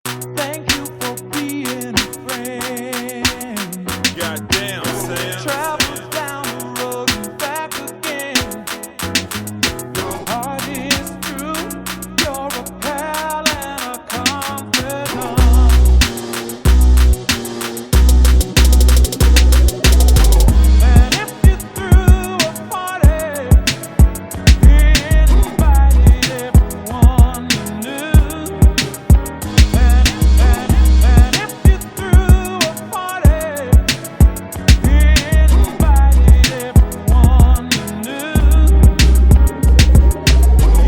Thank you for being a friend. Goddamn, Sam. Travels down the road and back again. Your heart is true. You're a pal and a confidant. And if you threw a party, invited everyone you knew. And if you threw a party, invited everyone you knew,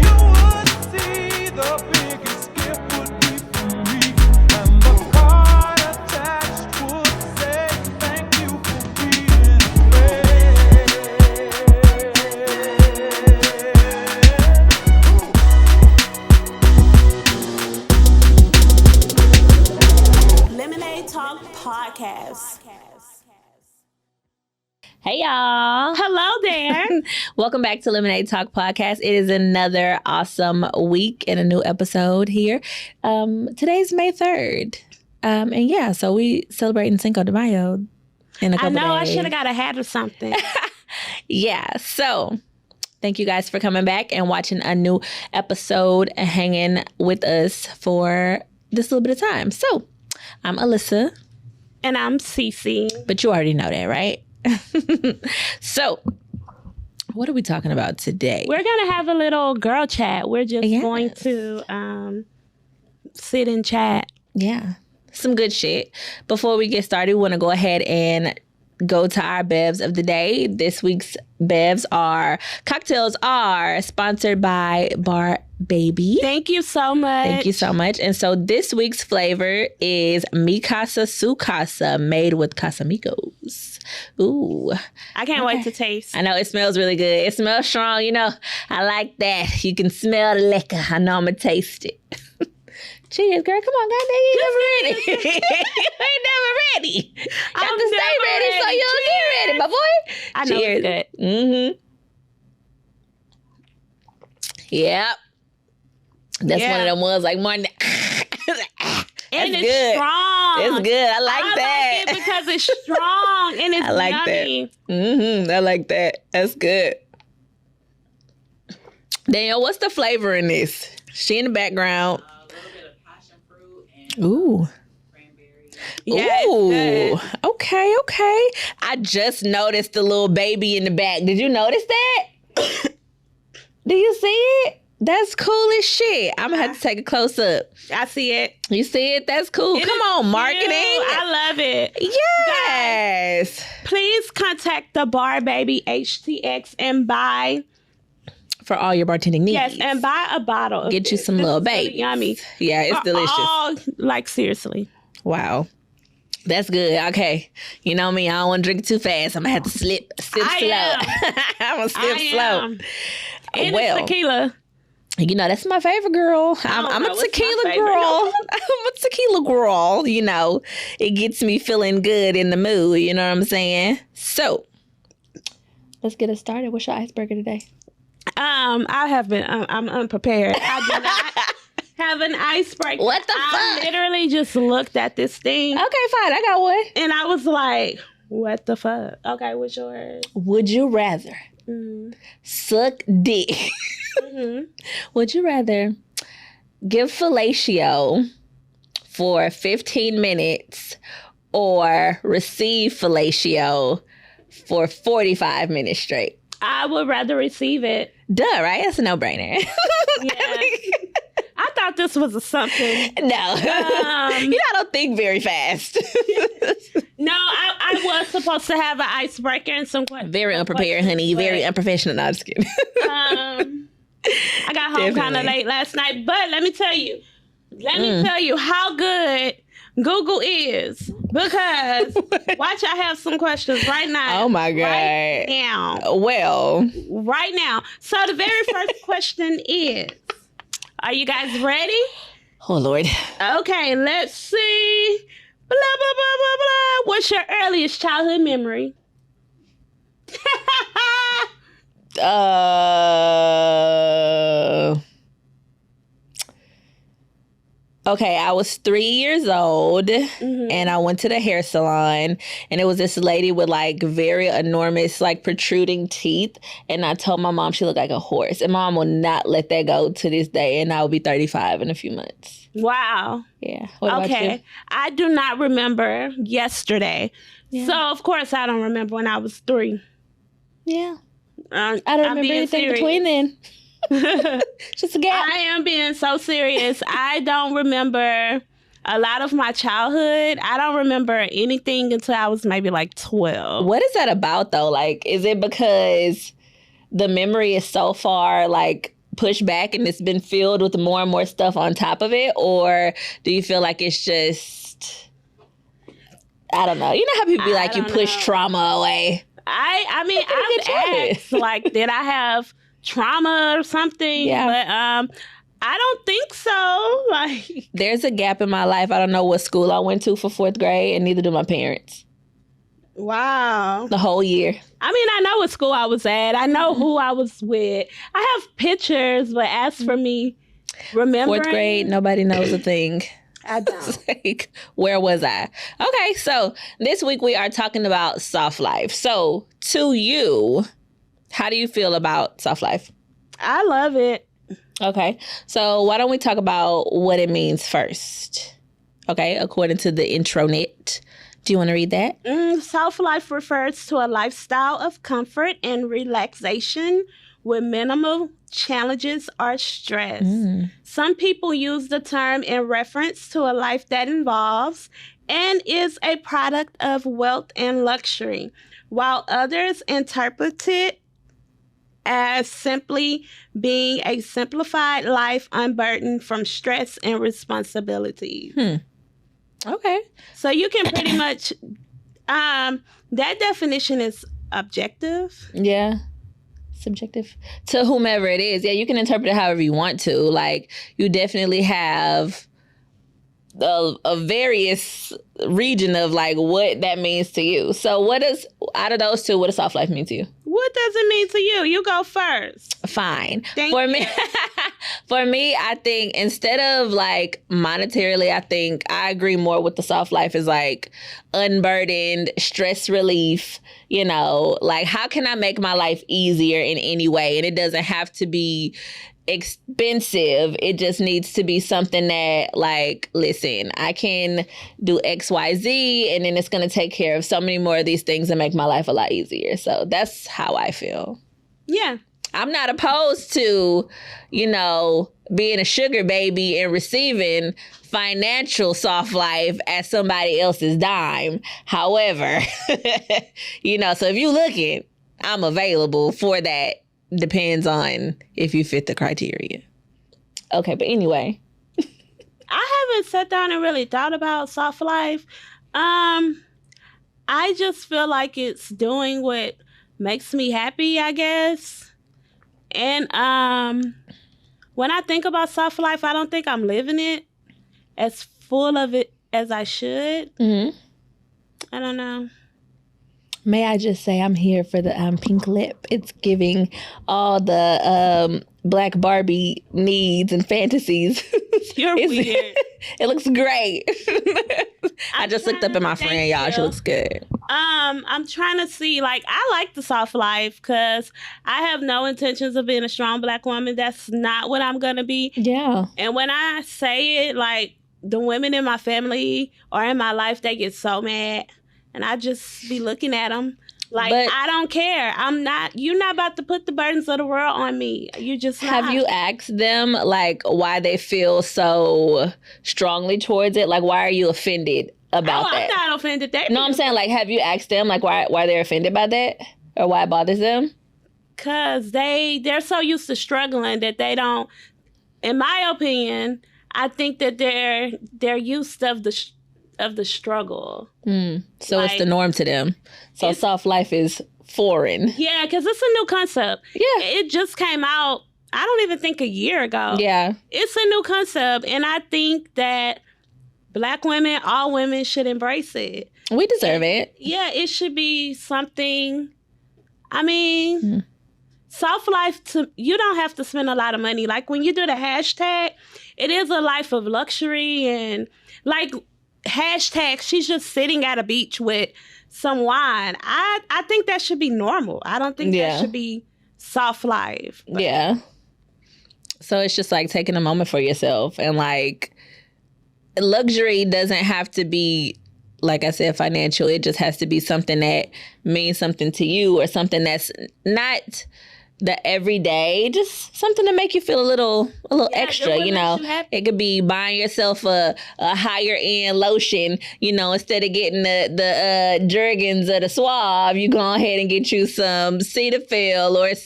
you would see the biggest gift would be from me, and the card attached would say thank you for being a friend. Lemonade Talk Podcast. Hey y'all. Hello there. Welcome back to Lemonade Talk Podcast. It is another awesome week and a new episode here. Today's May 3rd. And yeah, so we celebrating Cinco de Mayo in a couple I know I days. should have got a hat or something. Yeah, so thank you guys for coming back and watching a new episode and hanging with us for this little bit of time. So I'm Alyssa, And I'm Cece. but you already know that, right? So what are we talking about today? We're going to have a little girl chat. We're just Yes. going to sit and chat. Yeah, some good shit. Before we get started, we want to go ahead and go to our bevs of the day. This week's cocktails are sponsored by Bar Baby. Thank you so much. Thank you so much. And so this week's flavor is Mi Casa Su Casa, made with Casamigos. Ooh, I can't wait to taste. I know it smells really good. It smells strong. You know, I like that. You can smell the liquor. I know I'm going to taste it. Cheers, girl. Come on, goddamn. You ain't never ready. You ain't never ready. You have I'm to stay never ready so ready. you'll get ready, my boy. I know Cheers. it's good. Mm-hmm. Yep. That's one of them ones like Monday. And That's it's good. strong. It's good. I like I that. like it because it's strong and it's I like yummy. that. Mm-hmm. I like that. That's good. Danielle, what's the flavor in this? She in the background. A little bit of passion fruit and Ooh. cranberry. Yeah, it's Ooh. good. Okay. I just noticed the little baby in the back. Did you notice that? Do you see it? That's cool as shit. I'm gonna have to take a close up. I see it. You see it? That's cool. It Come is on, cute. marketing. I love it. Yes. Please contact the Bar Baby HTX and buy For all your bartending needs. yes, and buy a bottle. Of Get you this. some This little is really babies. yummy. Yeah, it's delicious. Oh, like seriously. Wow. That's good. Okay. You know me, I don't want to drink it too fast. I'm going to have to sip slow. I'm going to sip slow. And Well. it's tequila. You know, that's my favorite girl. I'm don't a know what's my tequila favorite. girl. I'm a tequila girl. You know, it gets me feeling good in the mood. You know what I'm saying? So, let's get it started. What's your icebreaker today? I have been. I'm unprepared. I do not have an icebreaker. What the I fuck? literally just looked at this thing Okay, fine. I got one. and I was like, "What the fuck?" Okay, what's yours? Would you rather suck dick? Mm-hmm. Would you rather give fellatio for 15 minutes or receive fellatio for 45 minutes straight? I would rather receive it. Duh, right? That's a no-brainer. Yeah. I thought this was a something. No. You know, I don't think very fast. No, I was supposed to have an icebreaker and some questions. Very unprepared, honey. Very but, unprofessional. No, I'm just kidding. I got home kind of Definitely. late last night, but let me tell you how good Google is because watch, I have some questions right now. Oh, my God. Right now. Well, Right now. So the very first question is, are you guys ready? oh, Lord. Okay, let's see. Blah, blah, blah, blah, blah. What's your earliest childhood memory? Okay, I was 3 years old and I went to the hair salon and it was this lady with like very enormous, like protruding teeth. And I told my mom she looked like a horse. And mom will not let that go to this day. And I will be 35 in a few months. Wow. Yeah. What about you? Okay. I do not remember yesterday. Yeah. So, of course, I don't remember when I was 3. Yeah. I I don't remember anything between then. Just a gap. I am being so serious. I don't remember a lot of my childhood. I don't remember anything until I was maybe like 12. What is that about though? Like, is it because the memory is so far like pushed back and it's been filled with more and more stuff on top of it? Or do you feel like it's just, I don't know. You know how people be like, you push trauma away? I mean, I've asked, like, did I have trauma or something? Yeah. But I don't think so. Like, there's a gap in my life. I don't know what school I went to for 4th grade, and neither do my parents. wow. The whole year. I mean, I know what school I was at. I know who I was with. I have pictures, but as for me remembering, 4th grade, nobody knows a thing. I don't. It's like, where was I? Okay, so this week we are talking about soft life. So, to you, how do you feel about soft life? I love it. Okay, so why don't we talk about what it means first? Okay, according to the intranet. Do you want to read that? Soft life refers to a lifestyle of comfort and relaxation with minimal challenges or stress. Some people use the term in reference to a life that involves and is a product of wealth and luxury, while others interpret it as simply being a simplified life unburdened from stress and responsibilities. Okay. So you can pretty much, that definition is objective. Yeah. Subjective. To whomever it is. Yeah, you can interpret it however you want to. Like, you definitely have a various region of like what that means to you. So what does, out of those two, what does soft life mean to you? What does it mean to you? You go first. Fine. Thank For you. me, for me, I think instead of like monetarily, I think I agree more with the soft life is like unburdened, stress relief, you know, like how can I make my life easier in any way? And it doesn't have to be expensive. It just needs to be something that like, listen, I can do XYZ and then it's going to take care of so many more of these things and make my life a lot easier. So that's how I feel. Yeah. I'm not opposed to, you know, being a sugar baby and receiving financial soft life at somebody else's dime. However, you know, so if you're looking, I'm available for that. Depends on if you fit the criteria. Okay, but anyway. I haven't sat down and really thought about soft life. I just feel like it's doing what makes me happy, I guess. And when I think about soft life, I don't think I'm living it as full of it as I should. Mm-hmm. I don't know. May I just say I'm here for the pink lip. It's giving all the Black Barbie needs and fantasies. You're weird. It looks great. I just looked up at my friend, y'all. She looks good. I'm trying to see, like, I like the soft life because I have no intentions of being a strong Black woman. That's not what I'm going to be. Yeah. And when I say it, like, the women in my family or in my life, they get so mad. And I just be looking at them like, But I don't care. You're not about to put the burdens of the world on me. You just not. have you asked them, like, why they feel so strongly towards it? Like, why are you offended about that? I'm not offended. No, I'm saying, like, have you asked them, like, why they're offended by that? Or why it bothers them? Because they're so used to struggling that they don't, in my opinion, I think that they're used of the struggle. So it's the norm to them. So soft life is foreign. Yeah, because it's a new concept. Yeah. It just came out, I don't even think a year ago. Yeah. It's a new concept. And I think that Black women, all women should embrace it. We deserve it. Yeah, it should be something. I mean, soft life, you don't have to spend a lot of money. Like when you do the hashtag, it is a life of luxury and like hashtag she's just sitting at a beach with some wine. I think that should be normal. I don't think that should be soft life. But. Yeah. So it's just like taking a moment for yourself, and like luxury doesn't have to be, like I said, financial. It just has to be something that means something to you, or something that's not the everyday, just something to make you feel a little extra, you know. It could be buying yourself a higher end lotion, you know, instead of getting the Jergens or the Suave, you go ahead and get you some Cetaphil or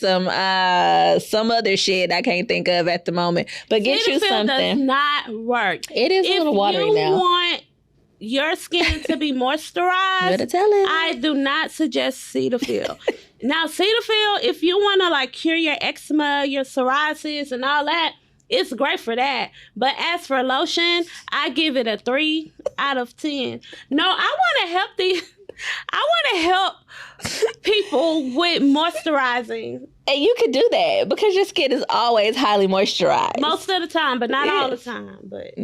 some other shit I can't think of at the moment. But get Cetaphil you something. Does not work. It is a little watery now. If you want your skin to be moisturized, better tell it. I do not suggest Cetaphil. Now, Cetaphil, if you want to like cure your eczema, your psoriasis, and all that, it's great for that. But as for lotion, I give it a 3 out of 10. No, I want to help people with moisturizing. And you could do that because your skin is always highly moisturized. Most of the time, but not all the time. But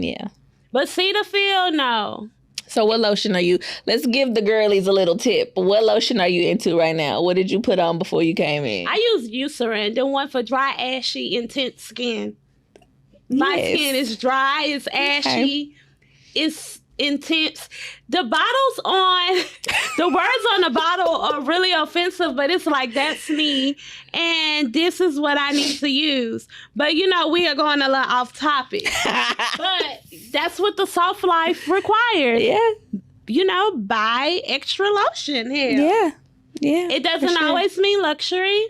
Cetaphil, no. So what lotion are you? Let's give the girlies a little tip. What lotion are you into right now? What did you put on before you came in? I use Eucerin, the one for dry, ashy, intense skin. My skin is dry, it's ashy, it's intense. The bottles on, the words on the bottle are really offensive, but it's like, that's me, and this is what I need to use. But, you know, we are going a little off topic. But that's what the soft life requires. Yeah. You know, buy extra lotion here. Yeah. Yeah. It doesn't always mean luxury.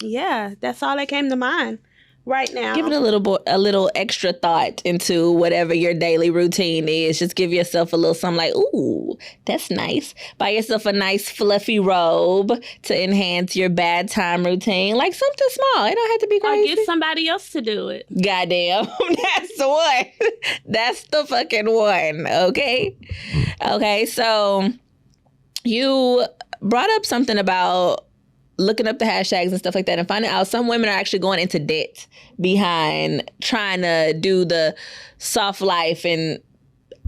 Yeah, that's all that came to mind right now. Give it a little extra thought into whatever your daily routine is. Just give yourself a little something like, ooh, that's nice. Buy yourself a nice fluffy robe to enhance your bad time routine. Like something small. It don't have to be crazy. Or get somebody else to do it. Goddamn. That's the one. That's the fucking one. Okay. Okay. So you brought up something about looking up the hashtags and stuff like that and finding out some women are actually going into debt behind trying to do the soft life. And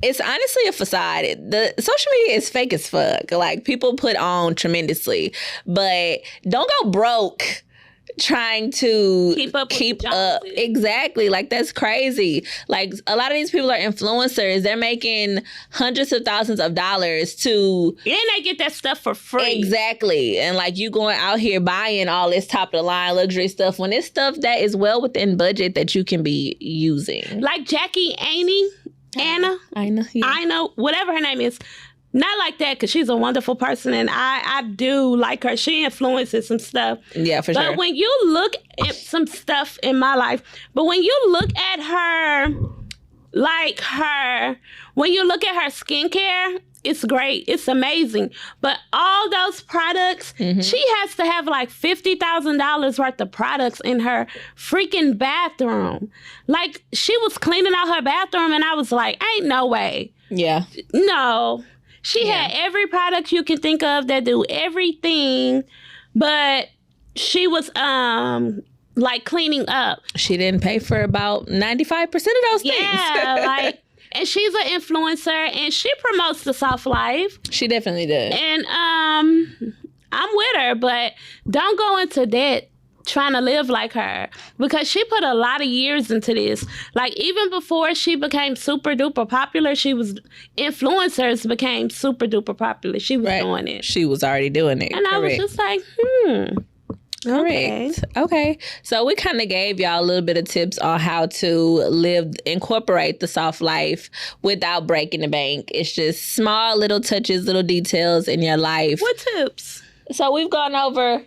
it's honestly a facade. The social media is fake as fuck. Like, people put on tremendously, but don't go broke trying to keep up. Exactly. Like, that's crazy. Like, a lot of these people are influencers. They're making hundreds of thousands of dollars to... And they get that stuff for free. Exactly. And like, you going out here buying all this top of the line luxury stuff when it's stuff that is well within budget that you can be using. Like Jackie Anna, whatever her name is. Not like that, because she's a wonderful person, and I do like her. She influences some stuff. Yeah, for sure. But when you look at some stuff in my life, when you look at her skincare, it's great. It's amazing. But all those products, she has to have like $50,000 worth of products in her freaking bathroom. Like, she was cleaning out her bathroom, and I was like, ain't no way. Yeah. No. She had every product you can think of that do everything, but she was like cleaning up. She didn't pay for about 95% of those things. Yeah, like, and she's an influencer, and she promotes the soft life. She definitely does. And I'm with her, but don't go into debt trying to live like her, because she put a lot of years into this. Like, even before she became super duper popular, influencers became super duper popular. She was doing it. She was already doing it. And I was just like, Correct. Okay. So we kind of gave y'all a little bit of tips on how to incorporate the soft life without breaking the bank. It's just small little touches, little details in your life. What tips? So we've gone over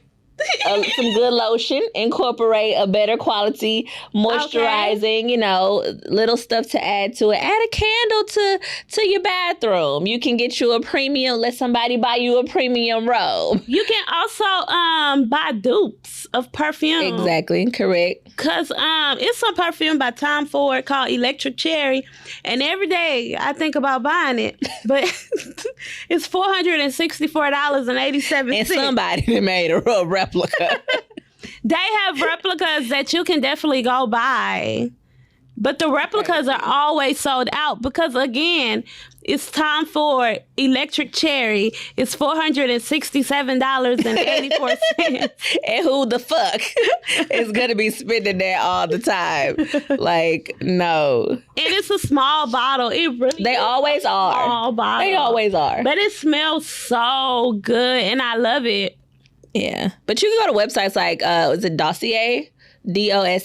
some good lotion, incorporate a better quality moisturizing, you know, little stuff to add to it. Add a candle to your bathroom. You can get you a premium, let somebody buy you a premium robe. You can also buy dupes of perfume. Exactly, correct. Because it's some perfume by Tom Ford called Electric Cherry, and every day I think about buying it, but it's $464.87. And somebody made a real replica. They have replicas that you can definitely go buy. But the replicas are always sold out because, again, it's time for electric cherry. It's $467.84. And who the fuck is going to be spending that all the time? Like, no. And it's a small bottle. It really They is always a are. small bottle. They always are. But it smells so good, and I love it. Yeah. But you can go to websites like, is it Dossier? Dossier. I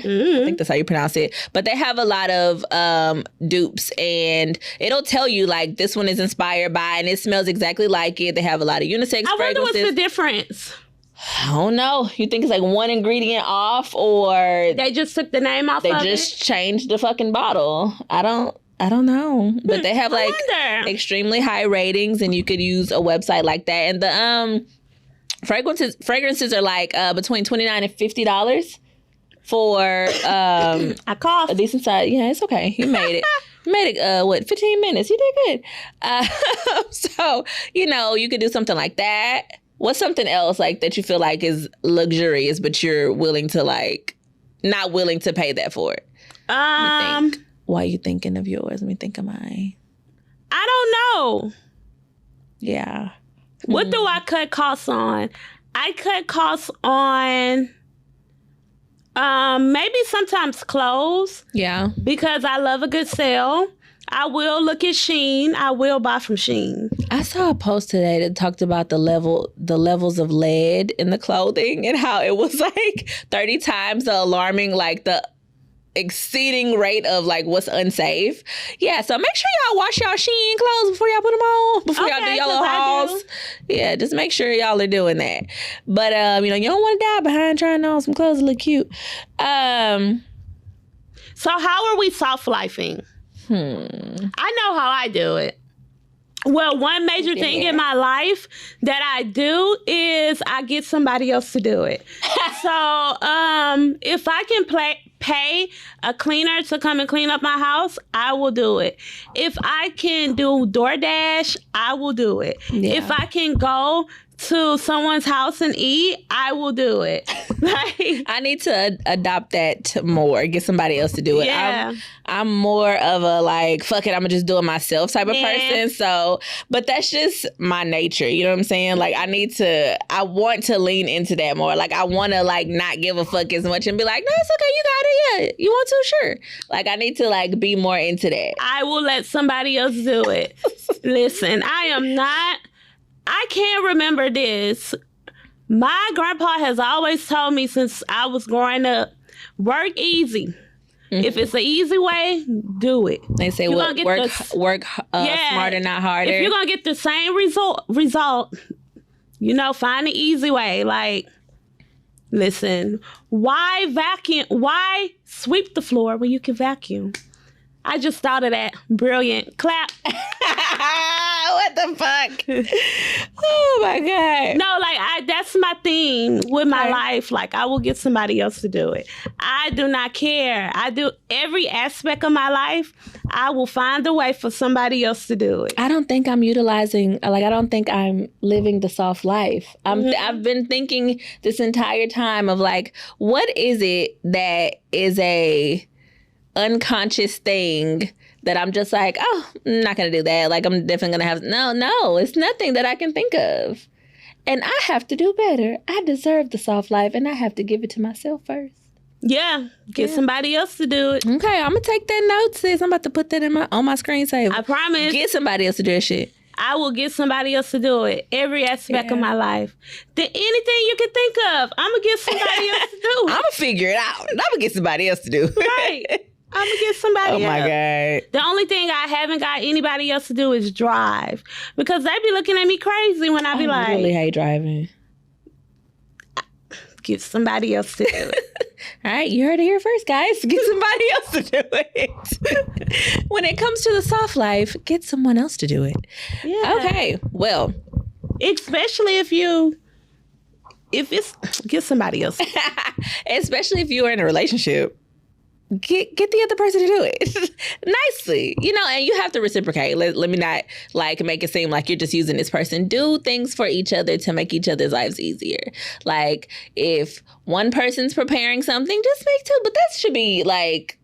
think that's how you pronounce it. But they have a lot of dupes, and it'll tell you like this one is inspired by, and it smells exactly like it. They have a lot of unisex I wonder what's fragrances. the difference. I don't know. You think it's like one ingredient off, or They just took the name off they of just changed the fucking bottle? I don't know. But they have I like wonder. extremely high ratings, and you could use a website like that. And the fragrances are like between $29 and $50 for I cough. a decent size. Yeah, it's okay. You made it. You made it. 15 minutes. You did good. So you could do something like that. What's something else like that you feel like is luxurious, but you're willing to like not willing to pay that for it? Why are you thinking of yours? Let me think of mine. I don't know. Yeah. What do I cut costs on? I cut costs on maybe sometimes clothes Yeah. because I love a good sale. I will look at Shein. I will buy from Shein. I saw a post today that talked about the levels of lead in the clothing and how it was like 30 times the alarming, like the exceeding rate of like what's unsafe. Yeah, so make sure y'all wash y'all Shein clothes before y'all put them on, before y'all do y'all little 'cause I hauls. Yeah, just make sure y'all are doing that. But you don't want to die behind trying on some clothes that look cute. So how are we soft lifing? I know how I do it. Well, one major thing in my life that I do is I get somebody else to do it. So if I can pay a cleaner to come and clean up my house, I will do it. If I can do DoorDash, I will do it. Yeah. If I can go to someone's house and eat, I will do it. Like, I need to adopt that more. Get somebody else to do it. Yeah. I'm more of a like, fuck it, I'm gonna just do it myself type of Yeah. person. So, but that's just my nature. You know what I'm saying? Like, I want to lean into that more. Like, I want to like not give a fuck as much and be like, no, it's okay, you got it. Yeah, you want to? Sure. Like, I need to like be more into that. I will let somebody else do it. Listen, I can't remember this. My grandpa has always told me since I was growing up, work easy. If it's an easy way, do it. They say You're work gonna get smarter, not harder. If you're going to get the same result, find the easy way. Like, listen, why vacuum? Why sweep the floor when you can vacuum? I just thought of that. Brilliant. Clap. What the fuck? Oh my God. No, like that's my thing with my life. Like, I will get somebody else to do it. I do not care. I do every aspect of my life. I will find a way for somebody else to do it. I don't think I'm I don't think I'm living the soft life. I've been thinking this entire time of like, what is it that is a unconscious thing that I'm just like, oh, I'm not going to do that. Like, I'm definitely going to have, no, it's nothing that I can think of. And I have to do better. I deserve the soft life, and I have to give it to myself first. Yeah, get somebody else to do it. Okay, I'm going to take that note, sis. I'm about to put that on my screensaver. I promise. Get somebody else to do that shit. I will get somebody else to do it. Every aspect of my life. Anything you can think of, I'm going to get somebody else to do I'm it. going to figure it out. I'm going to get somebody else to do it. Right. I'm going to get somebody else. Oh, my God. The only thing I haven't got anybody else to do is drive. Because they be looking at me crazy when I be like, I really hate driving. get somebody else to do it. All right, you heard it here first, guys. Get somebody else to do it. When it comes to the soft life, get someone else to do it. Yeah. Okay, well. Especially get somebody else. Especially if you are in a relationship. get the other person to do it nicely, and you have to reciprocate. Let me not like make it seem like you're just using this person. Do things for each other to make each other's lives easier. Like if one person's preparing something, just make two. But that should be like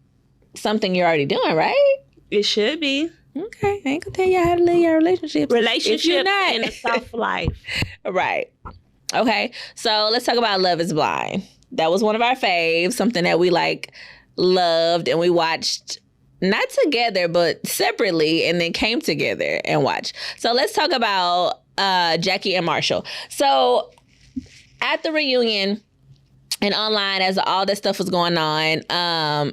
something you're already doing, right? It should be. Okay, I ain't gonna tell you how to live your relationships. Relationship if you're not. in a soft life. Right. Okay, so let's talk about Love is Blind. That was one of our faves, something that we like loved, and we watched not together but separately, and then came together and watched. So let's talk about Jackie and Marshall. So at the reunion and online, as all this stuff was going on,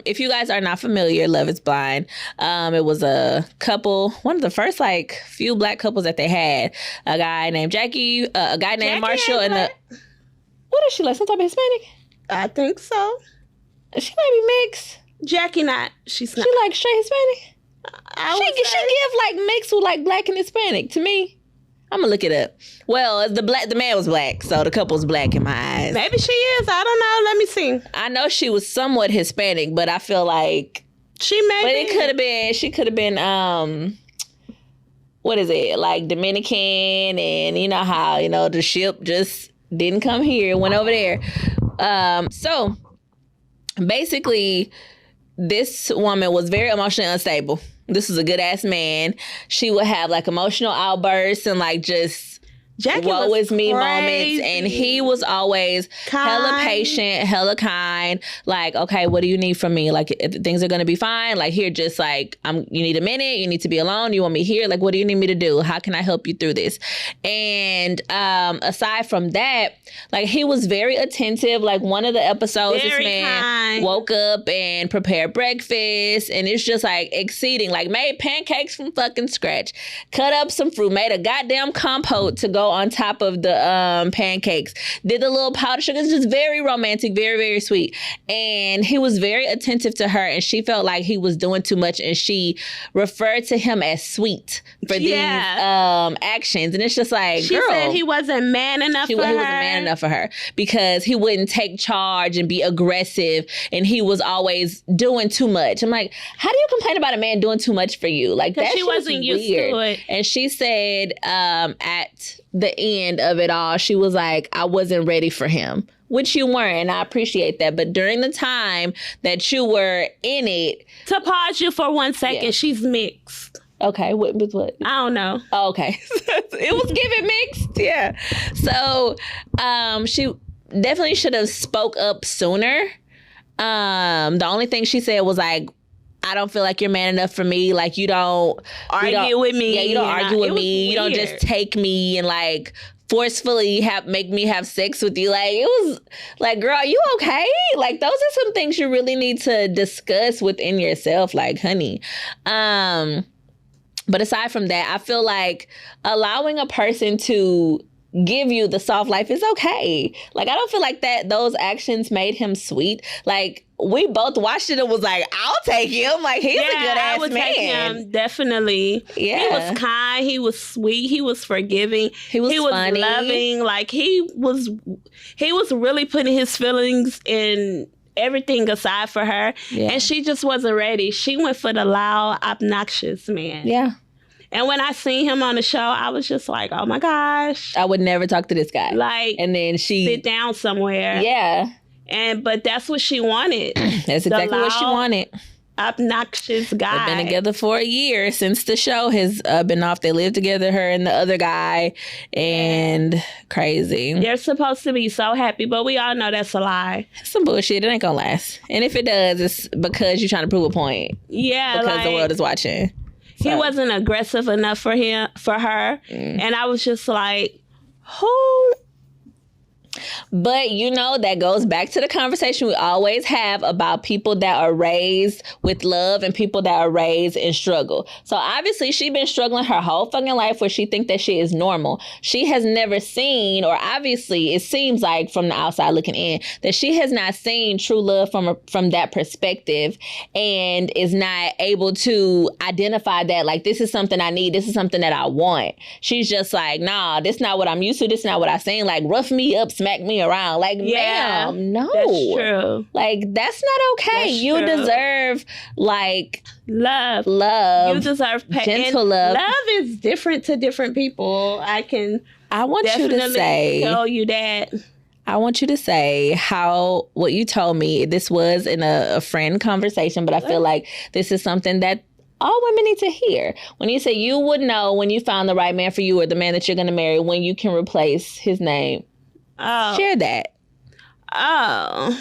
if you guys are not familiar, Love is Blind, it was a couple, one of the first like few black couples that they had. A guy named Jackie, a guy named Marshall, and what is she, like some type of Hispanic? I think so. She might be mixed. Jackie not. She's not. She like straight Hispanic. She She give like mixed with like black and Hispanic to me. I'm gonna look it up. Well, the man was black, so the couple's black in my eyes. Maybe she is. I don't know. Let me see. I know she was somewhat Hispanic, but I feel like She may but be. it could have been. She could have been. What is it, like Dominican? And you know how the ship just didn't come here, went over there. So basically, this woman was very emotionally unstable. This was a good ass man. She would have like emotional outbursts and like just Jackie woe was is me crazy. moments, and he was always hella Kind. patient, hella kind. Like, okay, what do you need from me? Like, if things are gonna be fine. Like, here, just like you need a minute. You need to be alone. You want me here? Like, what do you need me to do? How can I help you through this? And aside from that, like he was very attentive. Like one of the episodes, Very this man kind. woke up and prepared breakfast, and it's just like exceeding. Like made pancakes from fucking scratch, cut up some fruit, made a goddamn compote to go on top of the pancakes, did the little powdered sugar. It's just very romantic, very, very sweet. And he was very attentive to her, and she felt like he was doing too much, and she referred to him as sweet for these actions. And it's just like, She girl, said he wasn't man enough he for her. wasn't man enough for her because he wouldn't take charge and be aggressive, and he was always doing too much. I'm like, how do you complain about a man doing too much for you? Like that she shit was wasn't used weird. to it. And she said at the end of it all, she was like, I wasn't ready for him, which you weren't, and I appreciate that. But during the time that you were in it, To pause you for 1 second, Yeah. she's mixed. okay, what? I don't know. Oh, okay. It was giving mixed. Yeah. So she definitely should have spoke up sooner. The only thing she said was like, I don't feel like you're man enough for me. Like you don't Argue with me. Yeah, you don't And argue it with was me. You don't weird. just take me and like forcefully make me have sex with you. Like it was like, girl, are you okay? Like those are some things you really need to discuss within yourself. Like, honey. But aside from that, I feel like allowing a person to give you the soft life is okay. Like, I don't feel like those actions made him sweet. Like, we both watched it and was like, I'll take him. Like, he's a good I ass would man. take him, definitely. Yeah. He was kind. He was sweet. He was forgiving. He was funny. Loving. Like, he was really putting his feelings in everything aside for her. Yeah. And she just wasn't ready. She went for the loud, obnoxious man. Yeah. And when I seen him on the show, I was just like, oh my gosh. I would never talk to this guy. Like, and then sit down somewhere. Yeah. But that's what she wanted. That's exactly what she loud, wanted. Obnoxious guy. They've been together for a year since the show has been off. They live together, her and the other guy, and crazy. They're supposed to be so happy, but we all know that's a lie. Some bullshit. It ain't gonna last. And if it does, it's because you're trying to prove a point. Yeah, Because the world is watching. He So. wasn't aggressive enough for her, and I was just like, who? But that goes back to the conversation we always have about people that are raised with love and people that are raised in struggle. So obviously she's been struggling her whole fucking life where she thinks that she is normal. She has never seen, or obviously it seems like from the outside looking in, that she has not seen true love from that perspective, and is not able to identify that, like, this is something I need, this is something that I want. She's just like, nah, this is not what I'm used to, this is not what I've seen. Like, rough me up, smack me around. Like, Yeah, ma'am, no. That's true. Like, that's not okay. That's You true. deserve, like, Love. love. You deserve gentle and love. Love is different to different people. I can I want you to definitely say, tell you that. I want you to say what you told me. This was in a friend conversation, but I feel like this is something that all women need to hear. When you say you would know when you found the right man for you or the man that you're going to marry, when you can replace his name. Oh. Share that. Oh.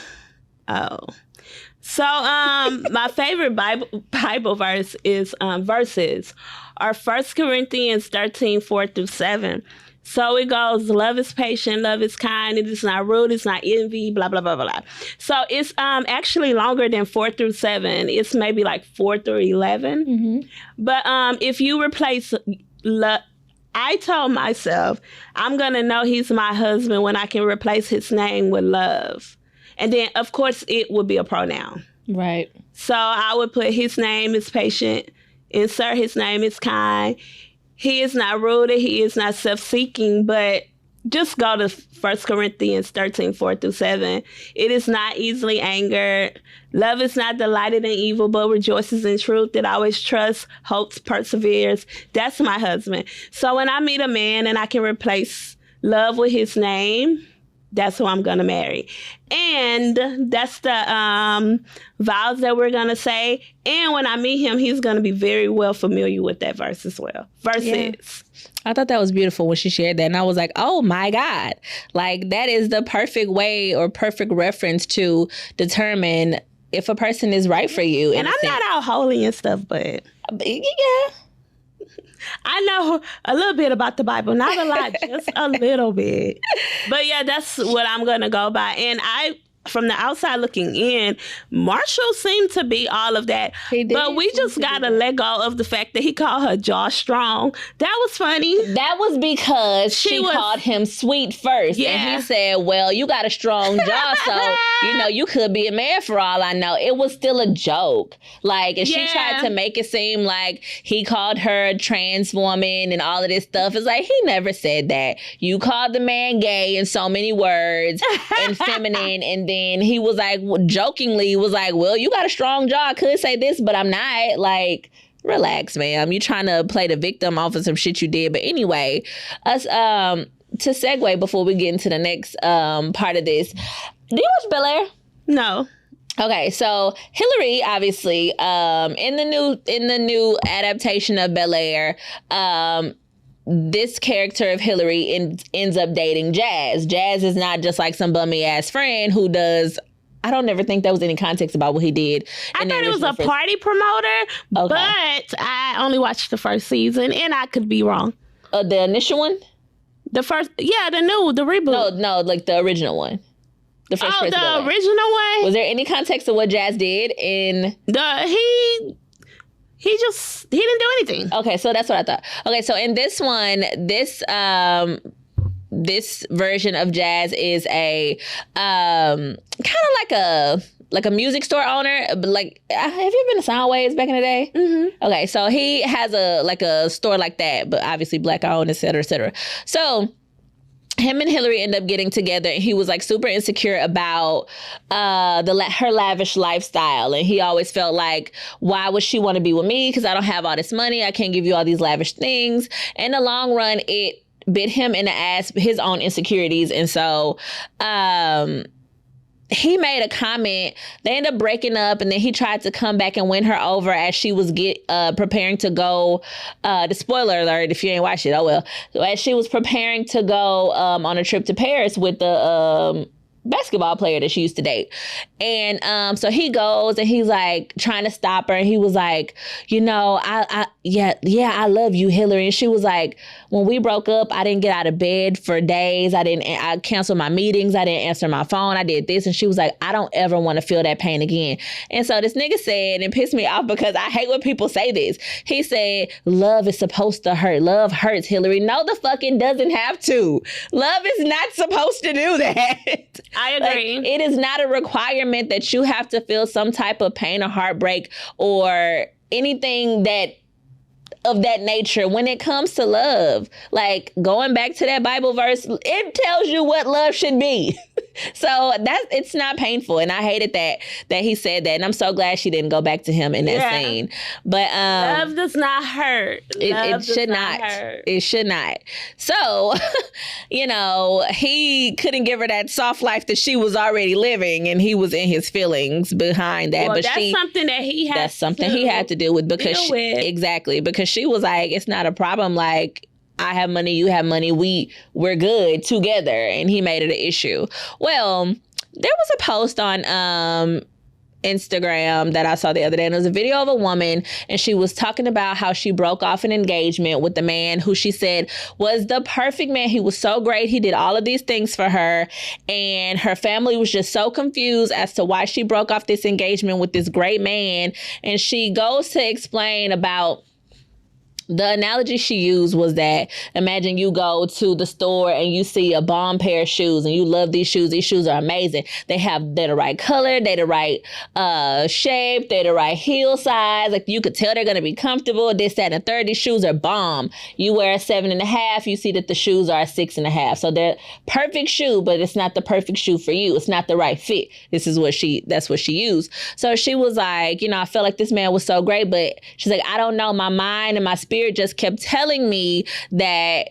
So, my favorite Bible verse is verses are 1 Corinthians 13, 4-7. So it goes, love is patient, love is kind, it is not rude, it's not envy, blah, blah, blah, blah, blah. So it's actually longer than 4-7. It's maybe like 4-11. Mm-hmm. But if you replace love, I told myself, I'm going to know he's my husband when I can replace his name with love. And then, of course, it would be a pronoun. Right. So I would put his name is patient, insert his name is kind. He is not rude, he is not self-seeking, but just go to 1 Corinthians 13, 4-7. It is not easily angered. Love is not delighted in evil, but rejoices in truth. It always trusts, hopes, perseveres. That's my husband. So when I meet a man and I can replace love with his name, that's who I'm going to marry. And that's the vows that we're going to say. And when I meet him, he's going to be very well familiar with that verse as well. Verses. Yeah. I thought that was beautiful when she shared that. And I was like, oh my God. Like, that is the perfect way or perfect reference to determine if a person is right for you. And I'm not all holy and stuff, but yeah. I know a little bit about the Bible. Not a lot, just a little bit. But yeah, that's what I'm going to go by. And from the outside looking in, Marshall seemed to be all of that. But we just got to let go of the fact that he called her jaw strong. That was funny. That was because she called him sweet first. Yeah. And he said, well, you got a strong jaw, so, you could be a man for all I know. It was still a joke. Like, and she tried to make it seem like he called her a trans woman and all of this stuff. It's like, he never said that. You called the man gay in so many words and feminine, and then he was like, jokingly was like, well, you got a strong jaw. I could say this, but I'm not. Like, relax, ma'am. You trying to play the victim off of some shit you did. But anyway, to segue before we get into the next part of this, do you watch Bel Air? No. Okay, so Hillary, obviously, in the new adaptation of Bel Air, this character of Hillary ends up dating Jazz. Jazz is not just like some bummy ass friend who does. I don't ever think there was any context about what he did. I thought it was a party promoter, but I only watched the first season, and I could be wrong. The initial one? The reboot. No, like the original one. The first the original one? Was there any context of what Jazz did in... He didn't do anything. Okay, so that's what I thought. Okay, so in this one, this version of Jazz is a kind of like a music store owner. But like, have you been to Soundwaves back in the day? Mm-hmm. Okay, so he has a store like that, but obviously black owned, et cetera, et cetera. So him and Hillary end up getting together, and he was like super insecure about her lavish lifestyle, and he always felt like, why would she want to be with me? Because I don't have all this money, I can't give you all these lavish things. In the long run, it bit him in the ass, his own insecurities, and so he made a comment. They ended up breaking up, and then he tried to come back and win her over as she was preparing to go. The spoiler alert, if you ain't watched it, oh well. So as she was preparing to go on a trip to Paris with the basketball player that she used to date. And so he goes and he's like trying to stop her, and he was like, I love you, Hillary. And she was like, when we broke up, I didn't get out of bed for days. I canceled my meetings. I didn't answer my phone. I did this. And she was like, I don't ever want to feel that pain again. And so this nigga said, and it pissed me off because I hate when people say this. He said, love is supposed to hurt. Love hurts, Hillary. No, the fuck it doesn't have to. Love is not supposed to do that. I agree. Like, it is not a requirement that you have to feel some type of pain or heartbreak or anything that of that nature when it comes to love. Like, going back to that Bible verse, it tells you what love should be. So it's not painful. And I hated that he said that. And I'm so glad she didn't go back to him in that scene. But love does not hurt. It should not. Hurt. It should not. So, he couldn't give her that soft life that she was already living, and he was in his feelings behind that. Well, but that's something that he had to deal with because deal with. Exactly, because she was like, it's not a problem. Like, I have money, you have money, we're good together, and he made it an issue. Well, there was a post on Instagram that I saw the other day, and it was a video of a woman, and she was talking about how she broke off an engagement with the man who she said was the perfect man. He was so great. He did all of these things for her, and her family was just so confused as to why she broke off this engagement with this great man. And she goes to explain about the analogy she used was that, imagine you go to the store and you see a bomb pair of shoes and you love these shoes. These shoes are amazing. They're the right color. They're the right shape. They're the right heel size. Like, you could tell they're going to be comfortable. This, that, and the third. These shoes are bomb. You wear a 7.5. You see that the shoes are a 6.5. So they're perfect shoe, but it's not the perfect shoe for you. It's not the right fit. That's what she used. So she was like, I felt like this man was so great, but she's like, I don't know, my mind and my spirit just kept telling me that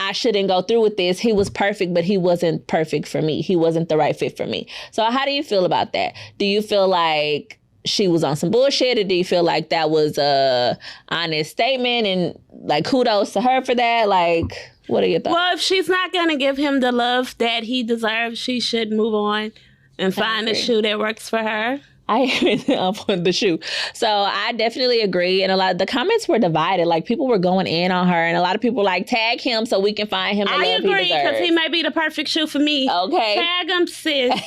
I shouldn't go through with this. He was perfect, but he wasn't perfect for me. He wasn't the right fit for me. So how do you feel about that? Do you feel like she was on some bullshit, or do you feel like that was a honest statement and like kudos to her for that? Like, what are your thoughts? Well, if she's not going to give him the love that he deserves, she should move on and find a shoe that works for her. I agree on the shoe. So I definitely agree. And a lot of the comments were divided. Like, people were going in on her, and a lot of people like, tag him so we can find him the love he deserves. I agree, because he may be the perfect shoe for me. Okay. Tag him, sis.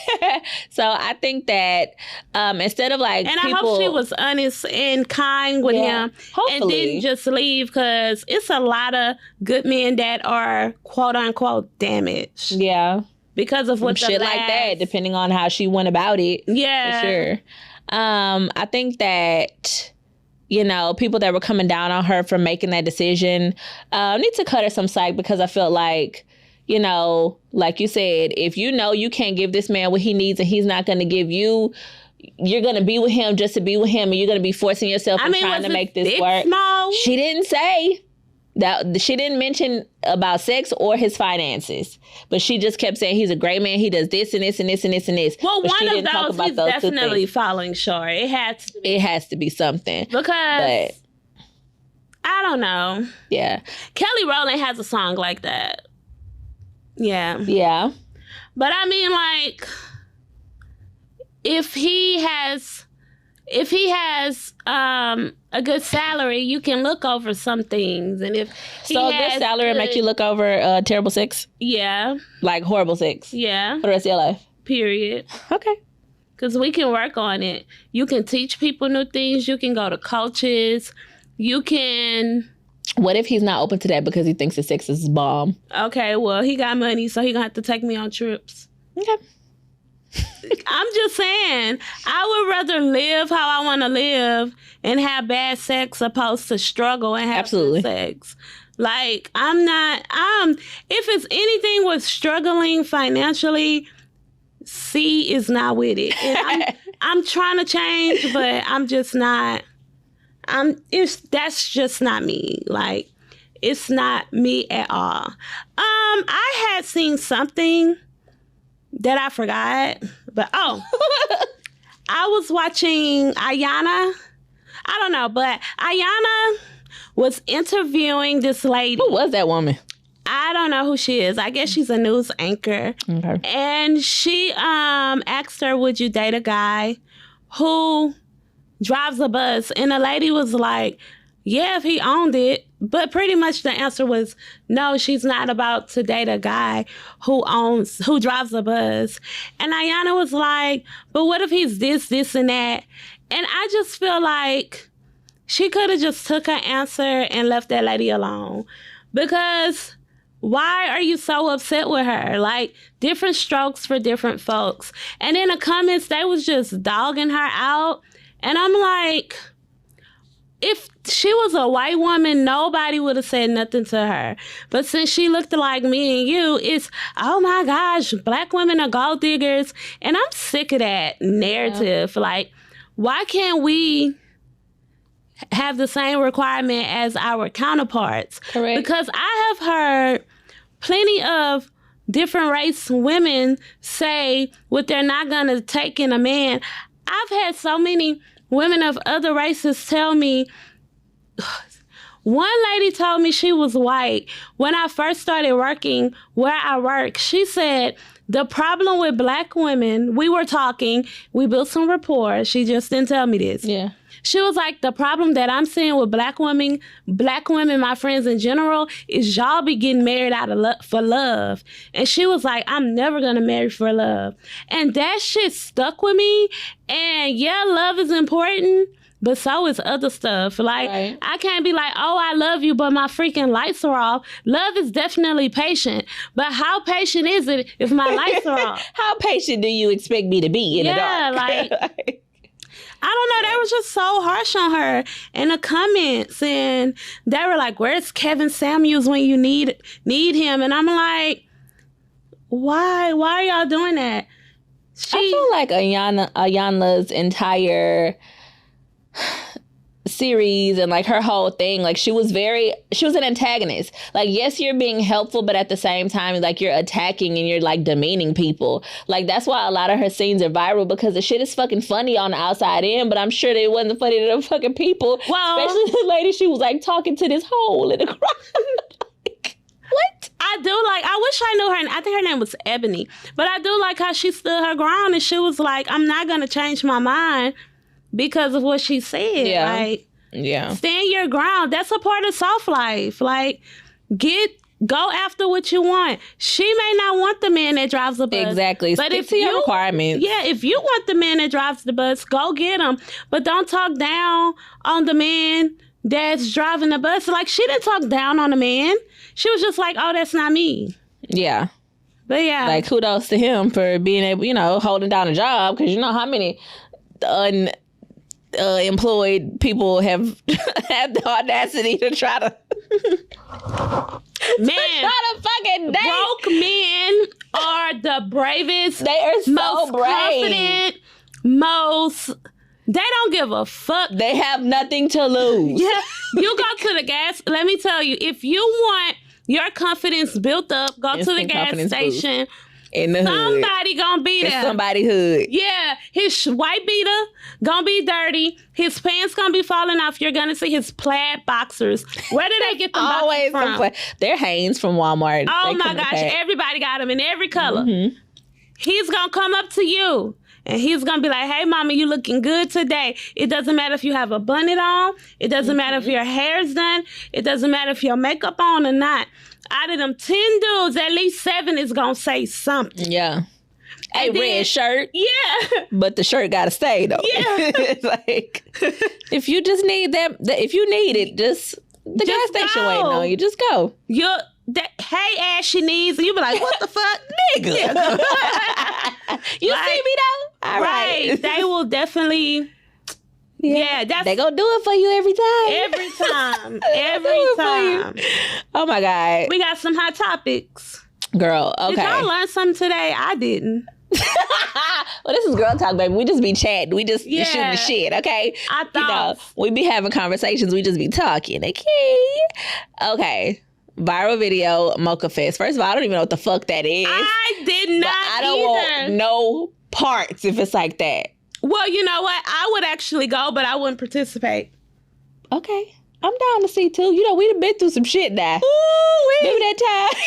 So I think that instead of like, and I hope she was honest and kind with him. Hopefully. And didn't just leave, because it's a lot of good men that are quote unquote damaged. Yeah. Because of what shit like that, depending on how she went about it. Yeah. For sure. I think that, people that were coming down on her for making that decision need to cut her some slack, because I felt like, like you said, if you can't give this man what he needs and he's not going to give you, you're going to be with him just to be with him, and you're going to be forcing yourself and trying to make this work. Small? She didn't say. She didn't mention about sex or his finances, but she just kept saying he's a great man. He does this and this and this and this and this. Well, but one of those, he's definitely falling short. It has to be something. Because I don't know. Yeah. Kelly Rowland has a song like that. Yeah. Yeah. But I mean, like, if he has a good salary, you can look over some things. And if he a has good salary make you look over terrible sex? Yeah. Like horrible sex? Yeah. For the rest of your life? Period. Okay. Because we can work on it. You can teach people new things. You can go to coaches. You can... What if he's not open to that because he thinks the sex is bomb? Okay, well, he got money, so he gonna have to take me on trips. Okay. I'm just saying, I would rather live how I want to live and have bad sex opposed to struggle and have good sex. Like, if it's anything with struggling financially, C is not with it. And I'm trying to change, but I'm just not. That's just not me. Like, it's not me at all. I had seen something that I forgot, but I was watching Ayanna. I don't know, but Ayanna was interviewing this lady. Who was that woman? I don't know who she is. I guess she's a news anchor. Okay. And she asked her, would you date a guy who drives a bus? And the lady was like, yeah, if he owned it. But pretty much the answer was no, she's not about to date a guy who drives a bus. And Ayanna was like, but what if he's this, and that? And I just feel like she could have just took her answer and left that lady alone. Because why are you so upset with her? Like, different strokes for different folks. And in the comments, they was just dogging her out. And I'm like, if she was a white woman, nobody would have said nothing to her. But since she looked like me and you, it's, oh my gosh, black women are gold diggers. And I'm sick of that narrative. Yeah. Like, why can't we have the same requirement as our counterparts? Correct. Because I have heard plenty of different race women say what they're not going to take in a man. I've had so many women of other races tell me, one lady told me she was white. When I first started working where I work, she said, the problem with black women, we were talking, we built some rapport. She just didn't tell me this. Yeah. She was like, the problem that I'm seeing with black women, my friends in general, is y'all be getting married out of for love. And she was like, I'm never going to marry for love. And that shit stuck with me. And yeah, love is important, but so is other stuff. Like, right. I can't be like, oh, I love you, but my freaking lights are off. Love is definitely patient. But how patient is it if my lights are off? How patient do you expect me to be in the dark? Like... I don't know. They were just so harsh on her in the comments, and they were like, "Where's Kevin Samuels when you need him?" And I'm like, "Why? Why are y'all doing that?" I feel like Ayanna's entire series and like her whole thing, like she was an antagonist. Like, yes, you're being helpful, but at the same time, like, you're attacking and you're like demeaning people. Like, that's why a lot of her scenes are viral, because the shit is fucking funny on the outside in, but I'm sure that it wasn't funny to the fucking people. Well, especially the lady, she was like talking to this hole in the crowd. Like, what? I wish I knew her. I think her name was Ebony, but I do like how she stood her ground and she was like, I'm not gonna change my mind because of what she said. Yeah. Like, yeah. Stand your ground. That's a part of soft life. Like, go after what you want. She may not want the man that drives the bus. Exactly. But if your requirements. Yeah, if you want the man that drives the bus, go get him. But don't talk down on the man that's driving the bus. Like, she didn't talk down on the man. She was just like, oh, that's not me. Yeah. But yeah. Like, kudos to him for being able, holding down a job, because you know how many employed people have had the audacity to try to fucking date. Broke men are the bravest. They are so most brave. Confident, they don't give a fuck. They have nothing to lose. Yeah, you go to the gas. Let me tell you, if you want your confidence built up, go to the gas station. In the hood. Somebody gonna be there. It's somebody hood. Yeah, his white beater gonna be dirty. His pants gonna be falling off. You're gonna see his plaid boxers. Where did they get them Always boxers from? They're Hanes from Walmart. Oh my gosh, everybody got them in every color. Mm-hmm. He's gonna come up to you and he's gonna be like, hey mama, you looking good today. It doesn't matter if you have a bonnet on. It doesn't matter if your hair's done. It doesn't matter if your makeup on or not. Out of them 10 dudes, at least 7 is gonna say something. Yeah. A red shirt. Yeah. But the shirt gotta stay though. Yeah. It's like, if you just need that, if you need it, just the gas station waiting on you. Just go. Hey, Ashy knees, and you be like, what the fuck, nigga? You see me though? All right. They will definitely. Yeah, they gonna do it for you every time. Every time. Oh my God. We got some hot topics. Girl, okay. Did y'all learn something today? I didn't. Well, this is girl talk, baby. We just be chatting. We just be shooting the shit, okay? I thought. We be having conversations. We just be talking, okay? Viral video, Mocha Fest. First of all, I don't even know what the fuck that is. I did not I don't want no parts if it's like that. Well, you know what? I would actually go, but I wouldn't participate. Okay. I'm down to see too. We done been through some shit now. Ooh, remember that time?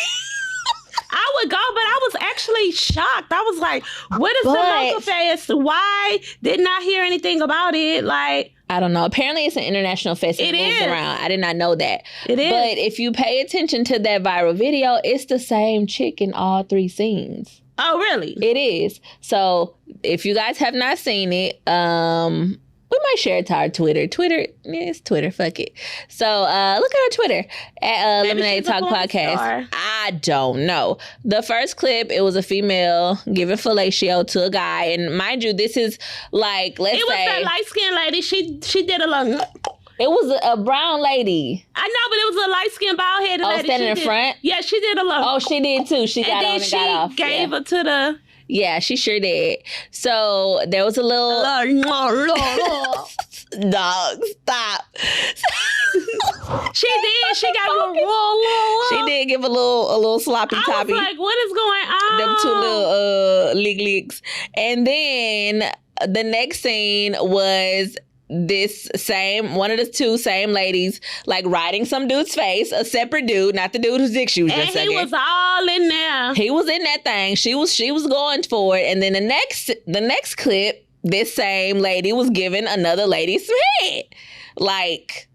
I would go, but I was actually shocked. I was like, what is the Mocha Fest? Why didn't I hear anything about it? Like, I don't know. Apparently it's an international fest. It moves around. I did not know that. It is. But if you pay attention to that viral video, it's the same chick in all 3 scenes. Oh, really? It is. So if you guys have not seen it, we might share it to our Twitter. It's Twitter. Fuck it. So look at our Twitter at Lemonade Talk Podcast. Star. I don't know. The first clip, it was a female giving fellatio to a guy, and mind you, this is like, let's say it was that light skinned lady. She did a little. It was a brown lady. I know, but it was a light-skinned, bald-headed lady. Standing She in did- front? Yeah, she did a little. Oh, she did too. She got on and got off. She gave her to the. Yeah, she sure did. So there was a little. Dog, stop. She did. She got a little. She did give a little sloppy I toppy. was like, what is going on? Them two little licks. And then the next scene was this one of the two same ladies, like riding some dude's face, a separate dude, not the dude whose dick she was just And he was all in there. He was in that thing. She was going for it. And then the next clip, this same lady was giving another lady some head. Like,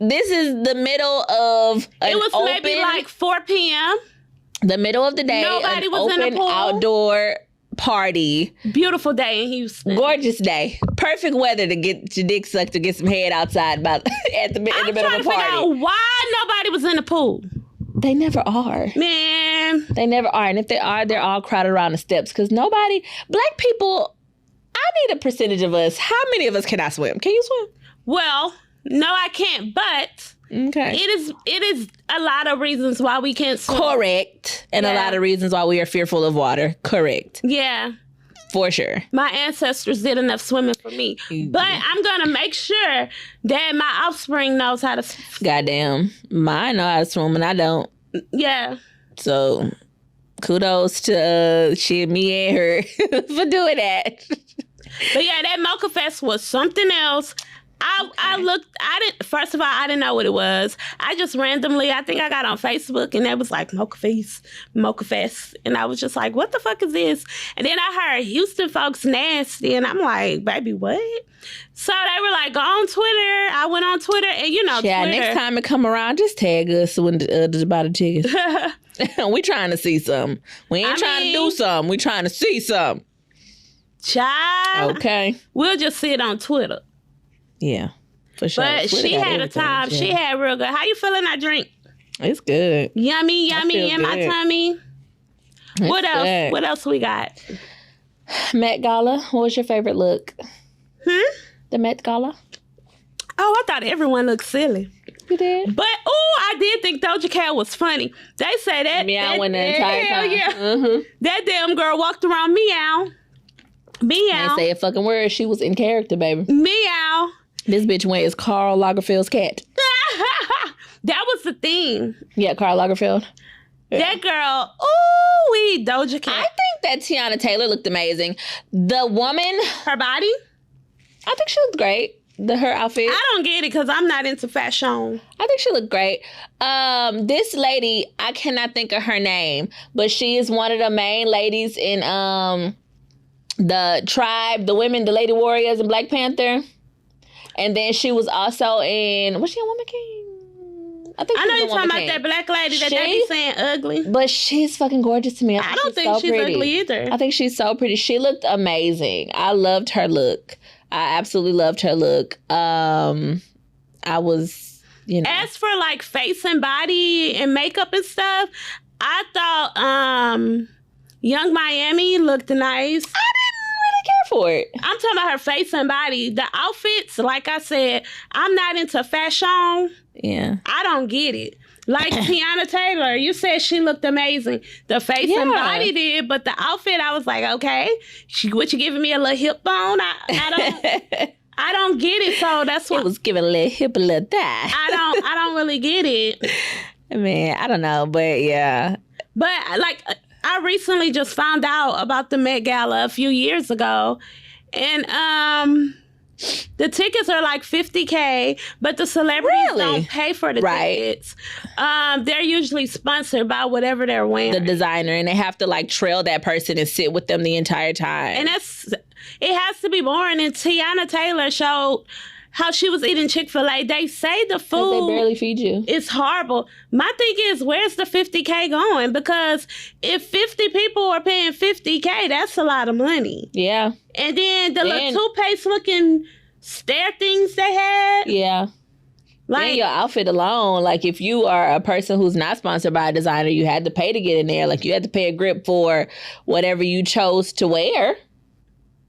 this is the middle of an It was maybe like 4 p.m. the middle of the day. Nobody an was in the open pool. outdoor party. Beautiful day in Houston. Gorgeous day. Perfect weather to get your dick sucked to get some head outside in the middle I'm of trying a to figure party. out why nobody was in the pool. They never are. Man, They never are. And if they are, they're all crowded around the steps because black people, I need a percentage of us. How many of us can I swim? Can you swim? well, no, I can't. But Okay. it is a lot of reasons why we can't swim. Correct. And a Yeah. lot of reasons why we are fearful of water. Correct. Yeah. For sure. My ancestors did enough swimming for me. But I'm going to make sure that my offspring knows how to Goddamn. Mine know how to swim and I don't. Yeah. So kudos to me and her for doing that. But yeah, that Mocha Fest was something else. First of all, I didn't know what it was. I just randomly, I think I got on Facebook and it was like Mocha Fest. And I was just like, what the fuck is this? And then I heard Houston folks nasty. And I'm like, baby, what? So they were like, go on Twitter. I went on Twitter and Yeah, Twitter. next time it come around, just tag us when to buy the tickets. We trying to see something. We ain't trying to do something. We trying to see something. Child. Okay. We'll just see it on Twitter. Yeah, for sure. But Twitter she got had a everything. time. Yeah. She had real good. How you feeling that drink? It's good. Yummy feel in my good. tummy. What It's else? good. What else we got? Met Gala. What was your favorite look? The Met Gala. Oh, I thought everyone looked silly. You did. But I did think Doja Cat was funny. They say that. Meowing the entire hell time. Yeah. Mm-hmm. That damn girl walked around meow. Meow. Ain't say a fucking word. She was in character, baby. Meow. This bitch went as Karl Lagerfeld's cat. That was the thing. Yeah, Karl Lagerfeld. That girl, ooh, we Doja I Cat. think that Tiana Taylor looked amazing. The woman, Her body? I think she looked great. Her outfit. I don't get it because I'm not into fashion. I think she looked great. This lady, I cannot think of her name, but she is one of the main ladies in the tribe, the women, the Lady Warriors in Black Panther. And then she was also in, was she on Woman King? I think I she know was you're on talking Woman about King. that black lady that they She- be saying ugly. But she's fucking gorgeous to me. I don't think so she's pretty. ugly either. I think she's so pretty. She looked amazing. I loved her look. I absolutely loved her look. I was, As for like face and body and makeup and stuff, I thought Young Miami looked nice. I didn't really care for it. I'm talking about her face and body. The outfits, like I said, I'm not into fashion. Yeah. I don't get it. Like Tiana Taylor, you said she looked amazing. The face and Yeah. body did, but the outfit, I was like, okay, what you giving me a little hip bone? I don't get it. So that's It what was giving a little hip, a little thigh. I don't really get it. Man, I don't know, but yeah. But like, I recently just found out about the Met Gala a few years ago, and the tickets are like $50K, but the celebrities Really? don't pay for the Right. tickets. They're usually sponsored by whatever they're wearing. The designer, and they have to like trail that person and sit with them the entire time. And it has to be boring. And Tiana Taylor showed how she was eating Chick-fil-A. They say the 'Cause food they barely feed you. is horrible. My thing is, where's the $50K going? Because if 50 people are paying $50K, that's a lot of money. Yeah. And then the little toothpaste looking stair things they had. Yeah. Like, And your outfit alone, like if you are a person who's not sponsored by a designer, you had to pay to get in there. Like you had to pay a grip for whatever you chose to wear.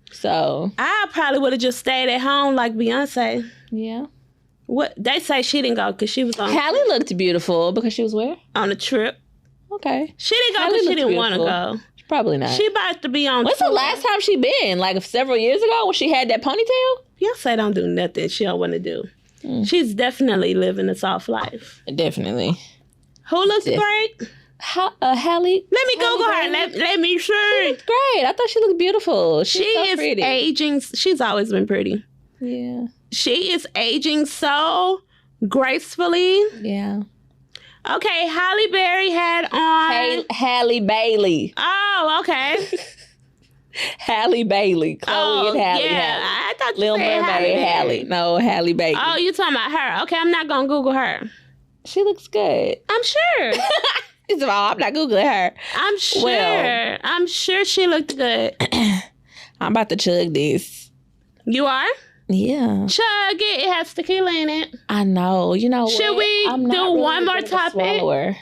So I probably would have just stayed at home like Beyonce. yeah. What they say she didn't go because she was on Hallie looked beautiful because she was where? on a trip. Okay. She didn't go Hallie because she looked didn't want to beautiful. go. Probably not. She about to be on. When's the tour. last time she been? Like several years ago when she had that ponytail? Beyonce don't do nothing she don't want to do. She's definitely living a soft life. Definitely. Who looks great? Hallie. Let me Google her. Let me see. Great. I thought she looked beautiful. She She's so is pretty. aging. She's always been pretty. Yeah. She is aging so gracefully. Yeah. Okay, Halle Berry had on. Halle Bailey. Oh, okay. Halle Bailey. Chloe and Halle. yeah. Halle. I thought you Little said Mermaid Halle. Halle. No, Halle Bailey. Oh, you talking about her? Okay, I'm not gonna Google her. She looks good. I'm sure. It's all, I'm not Googling her. I'm sure. Well. I'm sure she looked good. I'm about to chug this. You are? Yeah. Chug it. It has tequila in it. I know. You know Should what? we I'm do not really one more a topic? swallower.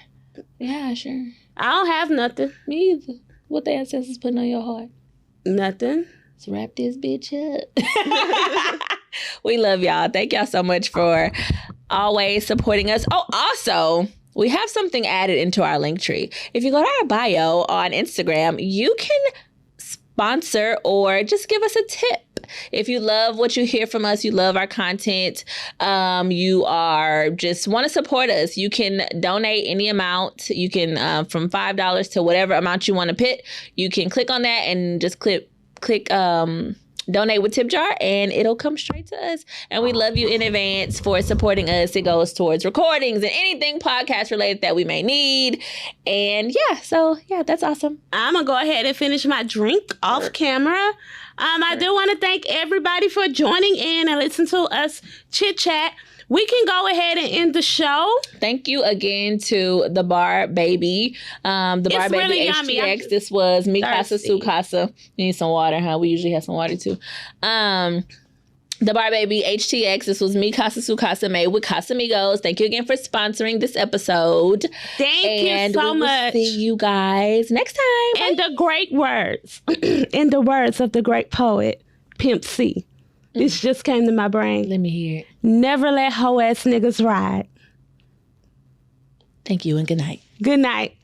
Yeah, sure. I don't have nothing. Me either. What the ancestors putting on your heart? Nothing. Let's wrap this bitch up. We love y'all. Thank y'all so much for always supporting us. Oh, also, we have something added into our link tree. If you go to our bio on Instagram, you can sponsor or just give us a tip. If you love what you hear from us, you love our content, you are just want to support us, you can donate any amount. You can from $5 to whatever amount you want to put. You can click on that and just click donate with tip jar, and it'll come straight to us. And we love you in advance for supporting us. It goes towards recordings and anything podcast related that we may need. And yeah, that's awesome. I'm going to go ahead and finish my drink off camera. I do want to thank everybody for joining in and listening to us chit chat. We can go ahead and end the show. Thank you again to the Bar Baby. The Bar Baby really yummy. HTX. This was Mi Casa thirsty. Su Casa. You need some water, huh? We usually have some water too. The Bar Baby HTX. This was Mi Casa Su Casa made with Casamigos. Thank you again for sponsoring this episode. Thank you so we will much. see you guys next time. And the great words, in the words of the great poet, Pimp C. This just came to my brain. Let me hear it. Never let hoe ass niggas ride. Thank you and good night. Good night.